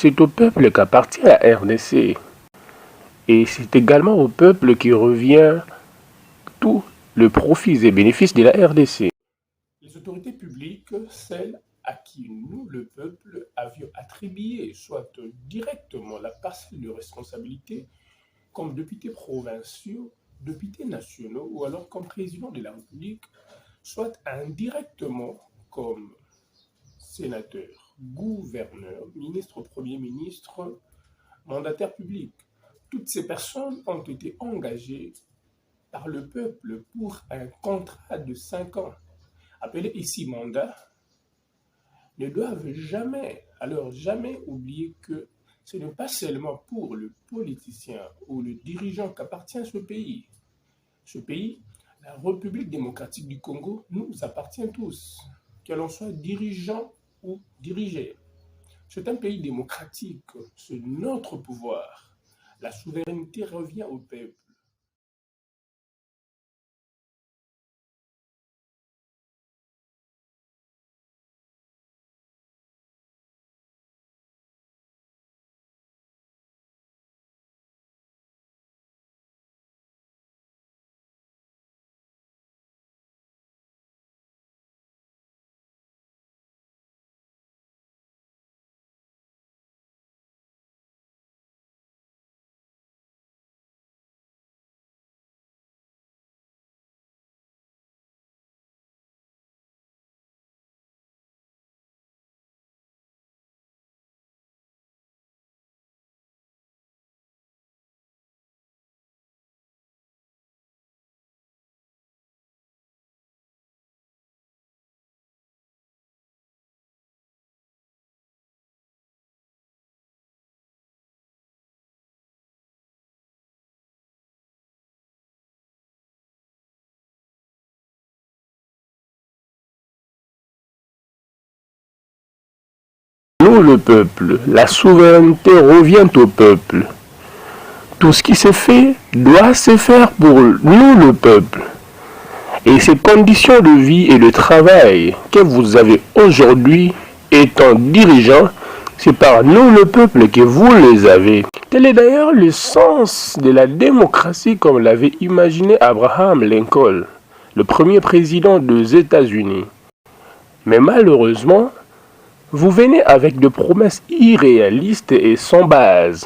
C'est au peuple qu'appartient la RDC. Et c'est également au peuple qui revient tout le profit et bénéfices de la RDC. Les autorités publiques, celles à qui nous, le peuple, avions attribué soit directement la parcelle de responsabilité, comme députés provinciaux, députés nationaux, ou alors comme président de la République, soit indirectement comme sénateur, gouverneur, ministre, premier ministre, mandataire public. Toutes ces personnes ont été engagées par le peuple pour un contrat de 5 ans, appelé ici mandat, ne doivent jamais, alors jamais oublier que ce n'est pas seulement pour le politicien ou le dirigeant qu'appartient ce pays. Ce pays, la République démocratique du Congo, nous appartient tous, que l'on soit dirigeant ou dirigé. C'est un pays démocratique, c'est notre pouvoir. La souveraineté revient au peuple. Nous, le peuple, la souveraineté revient au peuple. Tout ce qui se fait doit se faire pour nous, le peuple. Et ces conditions de vie et de travail que vous avez aujourd'hui étant dirigeant, c'est par nous, le peuple, que vous les avez. Tel est d'ailleurs le sens de la démocratie comme l'avait imaginé Abraham Lincoln, le premier président des États-Unis. Mais malheureusement, vous venez avec de promesses irréalistes et sans base.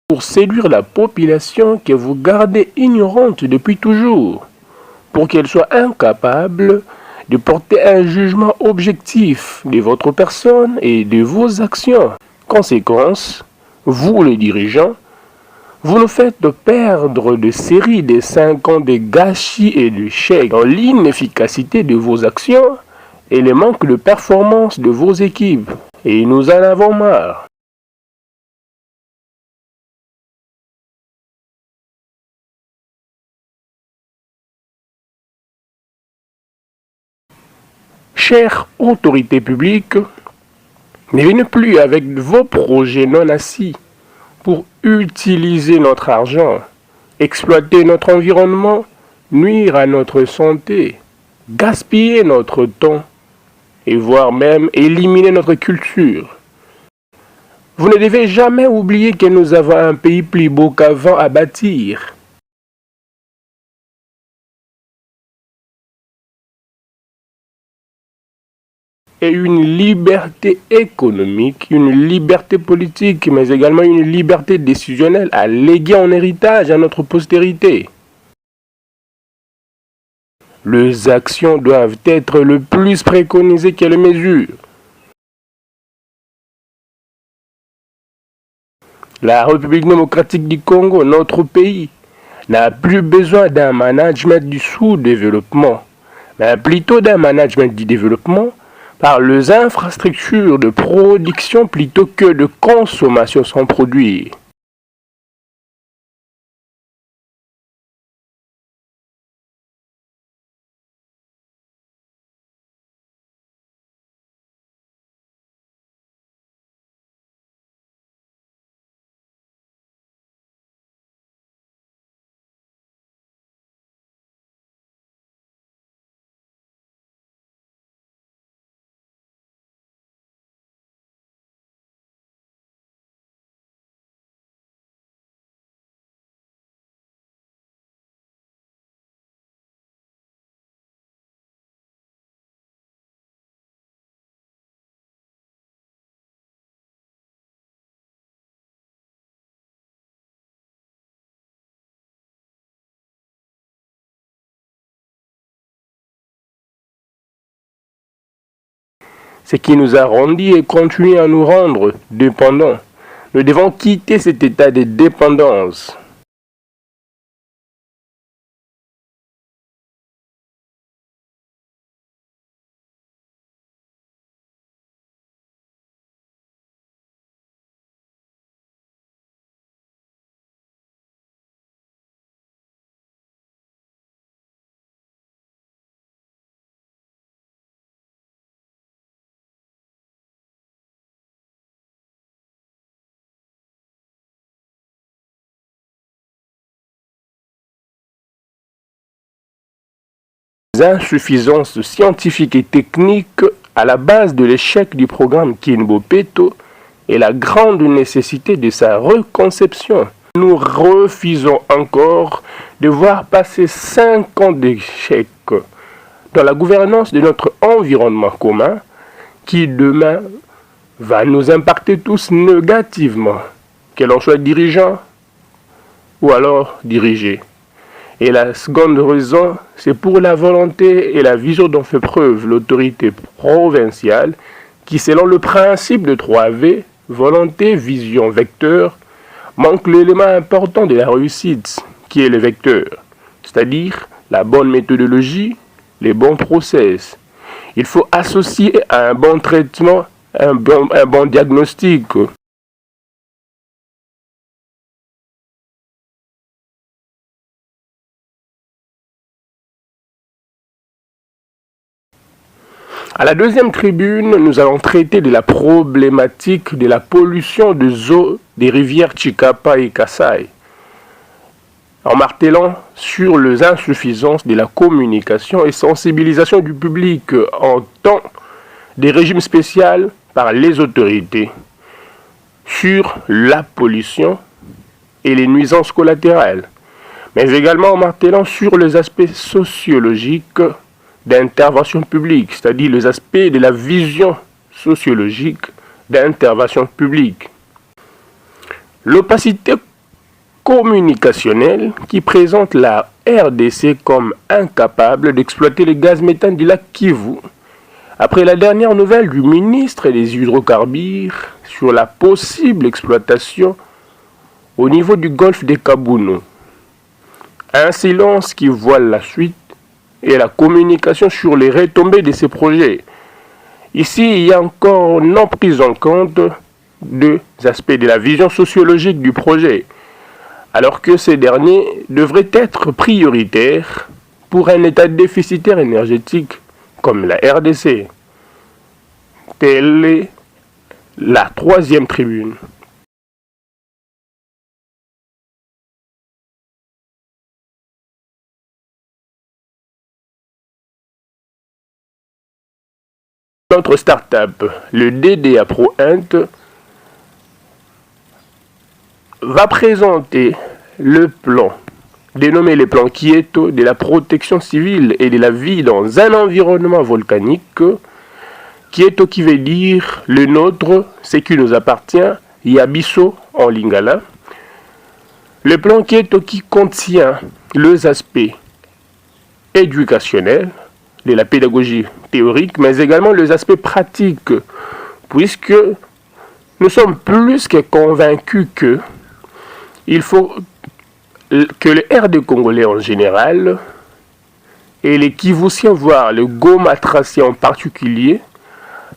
Pour séduire la population que vous gardez ignorante depuis toujours, pour qu'elle soit incapable de porter un jugement objectif de votre personne et de vos actions. Conséquence, vous les dirigeants, vous nous faites perdre de séries de 5 ans de gâchis et d'échecs dans l'inefficacité de vos actions et le manque de performance de vos équipes. Et nous en avons marre. Chères autorités publiques, ne venez plus avec vos projets non assis pour utiliser notre argent, exploiter notre environnement, nuire à notre santé, gaspiller notre temps et voire même éliminer notre culture. Vous ne devez jamais oublier que nous avons un pays plus beau qu'avant à bâtir. Et une liberté économique, une liberté politique, mais également une liberté décisionnelle à léguer en héritage à notre postérité. Les actions doivent être le plus préconisées que les mesures. La République démocratique du Congo, notre pays, n'a plus besoin d'un management du sous-développement, mais plutôt d'un management du développement par les infrastructures de production plutôt que de consommation sans produire. ce qui nous a rendus et continue à nous rendre dépendants. Nous devons quitter cet état de dépendance. Les insuffisances scientifiques et techniques à la base de l'échec du programme Kinbopeto et la grande nécessité de sa reconception. Nous refusons encore de voir passer 5 ans d'échec dans la gouvernance de notre environnement commun qui demain va nous impacter tous négativement, que l'on soit dirigeant ou alors dirigé. Et la seconde raison, c'est pour la volonté et la vision dont fait preuve l'autorité provinciale qui, selon le principe de 3V, volonté, vision, vecteur, manque l'élément important de la réussite, qui est le vecteur, c'est-à-dire la bonne méthodologie, les bons process. Il faut associer à un bon traitement un bon diagnostic. À la deuxième tribune, nous allons traiter de la problématique de la pollution des eaux des rivières Chikapa et Kasai, en martelant sur les insuffisances de la communication et sensibilisation du public en temps des régimes spéciaux par les autorités sur la pollution et les nuisances collatérales, mais également en martelant sur les aspects sociologiques d'intervention publique, c'est-à-dire les aspects de la vision sociologique d'intervention publique. L'opacité communicationnelle qui présente la RDC comme incapable d'exploiter le gaz méthane du lac Kivu, après la dernière nouvelle du ministre des Hydrocarbures sur la possible exploitation au niveau du golfe des Kabuno. Un silence qui voile la suite et la communication sur les retombées de ces projets. Ici, il y a encore non prise en compte des aspects de la vision sociologique du projet, alors que ces derniers devraient être prioritaires pour un état déficitaire énergétique comme la RDC. Telle est la troisième tribune. Notre start-up, le DDA Pro Int, va présenter le plan, dénommé le plan Kieto de la protection civile et de la vie dans un environnement volcanique. Kieto qui veut dire le nôtre, ce qui nous appartient, Yabiso en lingala. Le plan Kieto qui contient les aspects éducationnels, de la pédagogie théorique, mais également les aspects pratiques, puisque nous sommes plus que convaincus que il faut que les RD congolais en général et les Kivusiens, voire les Gomatraciens en particulier,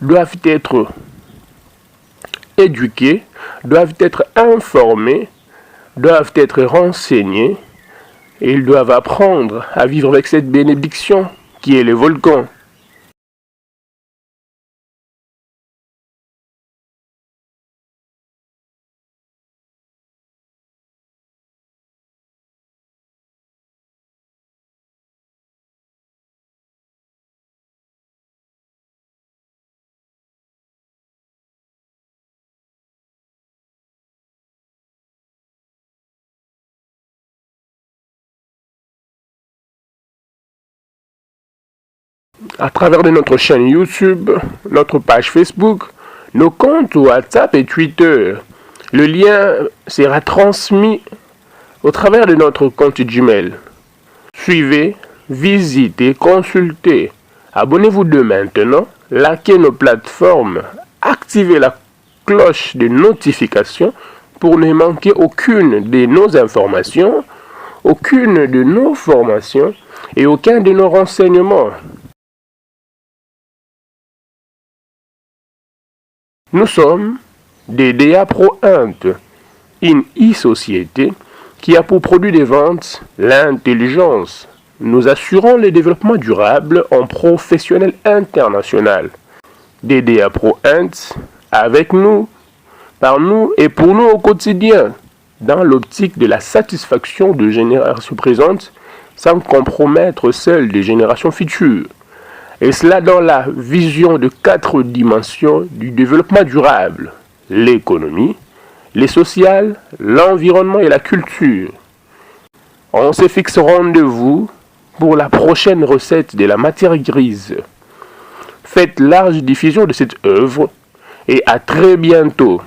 doivent être éduqués, doivent être informés, doivent être renseignés, et ils doivent apprendre à vivre avec cette bénédiction qui est le volcan. À travers de notre chaîne YouTube, notre page Facebook, nos comptes WhatsApp et Twitter. Le lien sera transmis au travers de notre compte Gmail. Suivez, visitez, consultez, Abonnez-vous dès maintenant, likez nos plateformes, activez la cloche de notification pour ne manquer aucune de nos informations, aucune de nos formations et aucun de nos renseignements. Nous sommes DDA Pro Int, une e-société qui a pour produit de vente l'intelligence. Nous assurons le développement durable en professionnel international. DDA Pro Int, avec nous, par nous et pour nous au quotidien, dans l'optique de la satisfaction de générations présentes, sans compromettre celle des générations futures. Et cela dans la vision de 4 dimensions du développement durable: l'économie, les sociales, l'environnement et la culture. On se fixe rendez-vous pour la prochaine recette de la matière grise. Faites large diffusion de cette œuvre et à très bientôt.